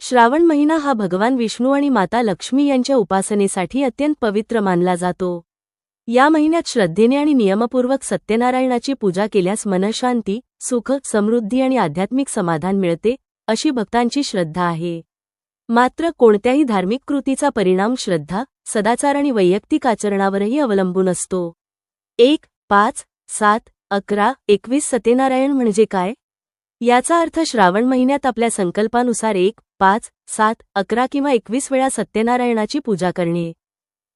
श्रावण महिना हा भगवान विष्णू आणि माता लक्ष्मी यांच्या उपासनेसाठी अत्यंत पवित्र मानला जातो। या महिन्यात श्रद्धेने आणि नियमपूर्वक सत्यनारायणाची पूजा केल्यास मनःशांती, सुख, समृद्धी आणि आध्यात्मिक समाधान मिळते, अशी भक्तांची श्रद्धा आहे। मात्र कोणत्याही धार्मिक कृतीचा परिणाम श्रद्धा, सदाचार आणि वैयक्तिक आचरणावरही अवलंबून असतो। 1, 5, 7, 11, 21 सत्यनारायण म्हणजे काय? याचा अर्थ श्रावण महिन्यात आपल्या संकल्पानुसार 1, 5, 7, 11 किंवा 21 वेळा सत्यनारायणाची पूजा करणे।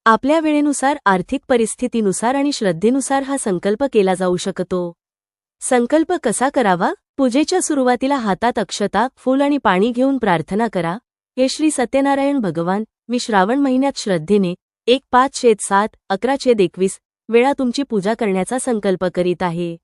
आपल्या वेळेनुसार, आर्थिक परिस्थितीनुसार आणि श्रद्धेनुसार हा संकल्प केला जाऊ शकतो। संकल्प कसा करावा? पूजेच्या सुरुवातीला हातात अक्षता, फूल आणि पाणी घेऊन प्रार्थना करा, हे श्री सत्यनारायण भगवान, मी श्रावण महिन्यात श्रद्धेने 1, 5/7, 11/21 वेळा तुमची पूजा करण्याचा संकल्प करीत आहे।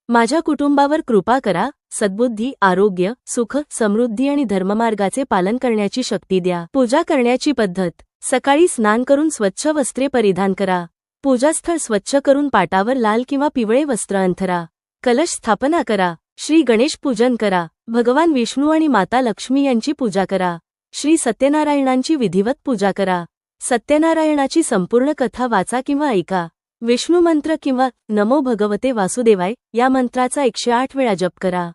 माझ्या कुटुंबावर कृपा करा, सद्बुद्धी, आरोग्य, सुख, समृद्धी आणि धर्ममार्गाचे पालन करण्याची शक्ती द्या। पूजा करण्याची पद्धत: सकाळी स्नान करून स्वच्छ वस्त्रे परिधान करा। पूजास्थळ स्वच्छ करून पाटावर लाल किंवा पिवळे वस्त्र अंथरा। कलश स्थापना करा। श्री गणेश पूजन करा। भगवान विष्णू आणि माता लक्ष्मी यांची पूजा करा। श्री सत्यनारायणांची विधिवत पूजा करा। सत्यनारायणाची संपूर्ण कथा वाचा किंवा ऐका। विष्णू मंत्र किंवा नमो भगवते वासुदेवाय या मंत्राचा 108 वेळा जप करा।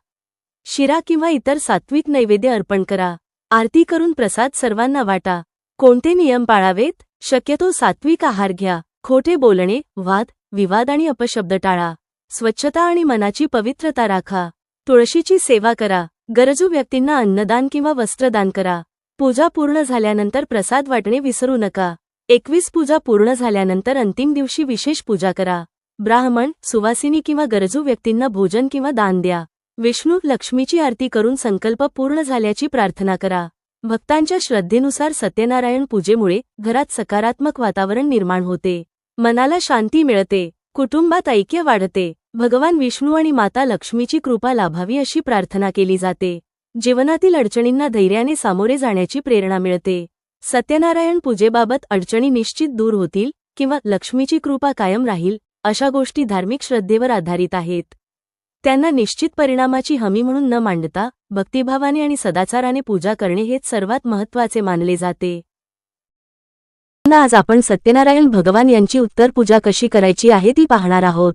शिरा किंवा इतर सात्विक नैवेद्य अर्पण करा। आरती करून प्रसाद सर्वांना वाटा। कोणते नियम पाळावेत? शक्यतो सात्विक आहार घ्या। खोटे बोलणे, वाद, विवाद आणि अपशब्द टाळा। स्वच्छता आणि मनाची पवित्रता राखा। तुळशीची सेवा करा। गरजू व्यक्तींना अन्नदान किंवा वस्त्रदान करा। पूजा पूर्ण झाल्यानंतर प्रसाद वाटणे विसरू नका। 21 पूजा पूर्ण झाल्यानंतर अंतिम दिवशी विशेष पूजा करा। ब्राह्मण, सुवासिनी किंवा गरजू व्यक्तींना भोजन किंवा दान द्या। विष्णू, लक्ष्मीची आरती करून संकल्प पूर्ण झाल्याची प्रार्थना करा। भक्तांच्या श्रद्धेनुसार सत्यनारायण पूजेमुळे घरात सकारात्मक वातावरण निर्माण होते, मनाला शांती मिळते, कुटुंबात ऐक्य वाढते, भगवान विष्णू आणि माता लक्ष्मीची कृपा लाभावी अशी प्रार्थना केली जाते। जीवनातील अडचणींना धैर्याने सामोरे जाण्याची प्रेरणा मिळते। सत्यनारायण पूजेबाबत अडचणी निश्चित दूर होतील किंवा लक्ष्मीची कृपा कायम राहील, अशा गोष्टी धार्मिक श्रद्धेवर आधारित आहेत। त्यांना निश्चित परिणामाची हमी म्हणून न मांडता भक्तिभावाने आणि सदाचाराने पूजा करणे हेच सर्वात महत्त्वाचे मानले जाते। आज आपण सत्यनारायण भगवान यांची उत्तर पूजा कशी करायची आहे ती पाहणार आहोत।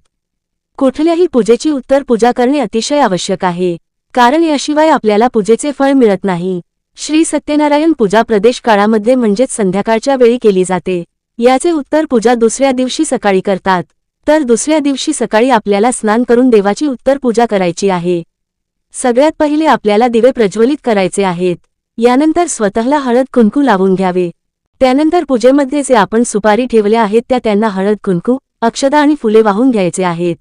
कुठल्याही पूजेची उत्तर पूजा करणे अतिशय आवश्यक आहे, कारण याशिवाय आपल्याला पूजेचे फळ मिळत नाही। श्री सत्यनारायण पूजा प्रदेश काळामध्ये म्हणजेच संध्याकाळच्या वेळी केली जाते। याचे उत्तर पूजा दुसऱ्या दिवशी सकाळी करतात, तर दुसऱ्या दिवशी सकाळी आपल्याला स्नान करून देवाची उत्तर पूजा करायची आहे। सगळ्यात पहिले आपल्याला दिवे प्रज्वलित करायचे आहेत। यानंतर स्वतःला हळद कुंकू लावून घ्यावे। त्यानंतर पूजेमध्ये जे आपण सुपारी ठेवल्या आहेत त्यांना हळद कुंकू, अक्षता आणि फुले वाहून घ्यायचे आहेत।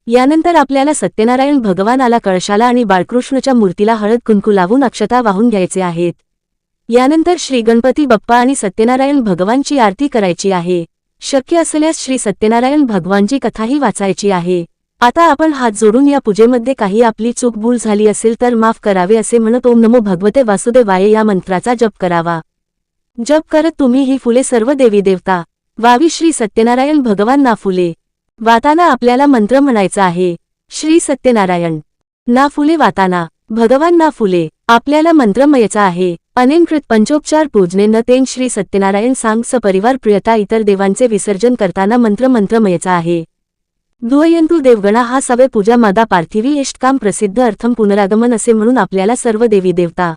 यानंतर आपल्याला सत्यनारायण भगवानाला, कळशाला आणि बाळकृष्णच्या मूर्तीला हळद कुंकू लावून अक्षता वाहून घ्यायचे आहेत। यानंतर श्री गणपती बाप्पा आणि सत्यनारायण भगवानची आरती करायची आहे। शक्य असल्यास श्री सत्यनारायण भगवानची कथाही वाचायची आहे। आता आपण हात जोडून या पूजेमध्ये काही आपली चूक भूल झाली असेल तर माफ करावे असे म्हणत ओम नमो भगवते वासुदेवाय या मंत्राचा जप करावा। जप करत तुम्ही ही फुले सर्व देवी देवता वावी श्री सत्यनारायण भगवानना फुले वाताना आपल्याला मंत्र म्हणायचा आहे। श्री सत्यनारायण ना फुले वाताना भगवान ना फुले आपल्याला मंत्र म्हणायचा आहे। अनेनकृत पंचोपचार पूजनेन तेन श्री सत्यनारायण सांग सपरिवार प्रियता इतर देवांचे विसर्जन करताना मंत्र म्हणायचा आहे। दुयंतु देवगणा हा सवे पूजा मादा पार्थिवी एष्टकाम प्रसिद्ध अर्थम पुनरागमन असे म्हणून आपल्याला सर्व देवी देवता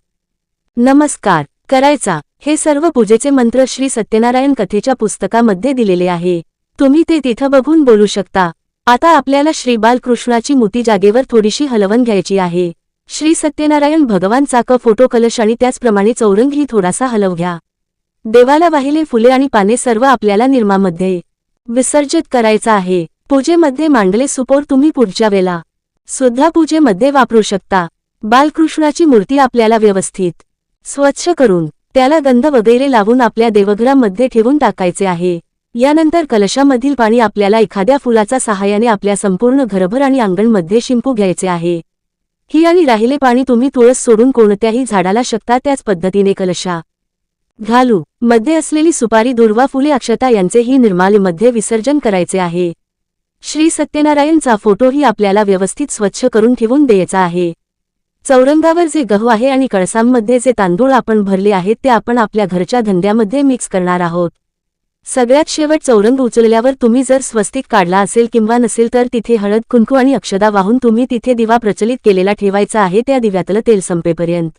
नमस्कार करायचा। हे सर्व पूजेचे मंत्र श्री सत्यनारायण कथेच्या पुस्तकामध्ये दिलेले आहे, तुम्ही ते तिथं बघून बोलू शकता। आता आपल्याला श्री बालकृष्णाची मूर्ती जागेवर थोडीशी हलवून घ्यायची आहे। श्री सत्यनारायण भगवानचा फोटो, कलश आणि त्याचप्रमाणे चौरंगही थोडासा हलव घ्या। देवाला वाहिले फुले आणि पाने सर्व आपल्याला निर्मामध्ये विसर्जित करायचा आहे। पूजेमध्ये मांडले सुपोर तुम्ही पुढच्या वेळेला सुद्धा पूजेमध्ये वापरू शकता। बालकृष्णाची मूर्ती आपल्याला व्यवस्थित स्वच्छ करून त्याला गंध वगैरे लावून आपल्या देवघरामध्ये ठेवून टाकायचे आहे। यानंतर कलशामधील पाणी आपल्याला एखाद्या फुलाचा सहाय्याने आपल्या संपूर्ण घरभर आणि अंगणमध्ये शिंपू घ्यायचे आहे। ही आणि राहिले पाणी तुम्ही तुळस सोडून कोणत्याही झाडाला शकता त्याच पद्धतीने कलशा घालू। मध्ये असलेली सुपारी, दुर्वा, फुले, अक्षता यांचेही निर्मालीमध्ये विसर्जन करायचे आहे। श्री सत्यनारायणचा फोटोही आपल्याला व्यवस्थित स्वच्छ करून ठेवून द्यायचा आहे। चौरंगावर जे गहू आहे आणि कळसांमध्ये जे तांदूळ आपण भरले आहेत ते आपण आपल्या घरच्या धंद्यामध्ये मिक्स करणार आहोत. सगळ्यात शेवट चौरंग उचलल्यावर तुम्ही जर स्वस्तिक काढला असेल किंवा नसेल तर तिथे हळद कुंकू आणि अक्षदा वाहून तुम्ही तिथे दिवा प्रचलित केलेला ठेवायचा आहे त्या दिव्यातलं तेल संपेपर्यंत.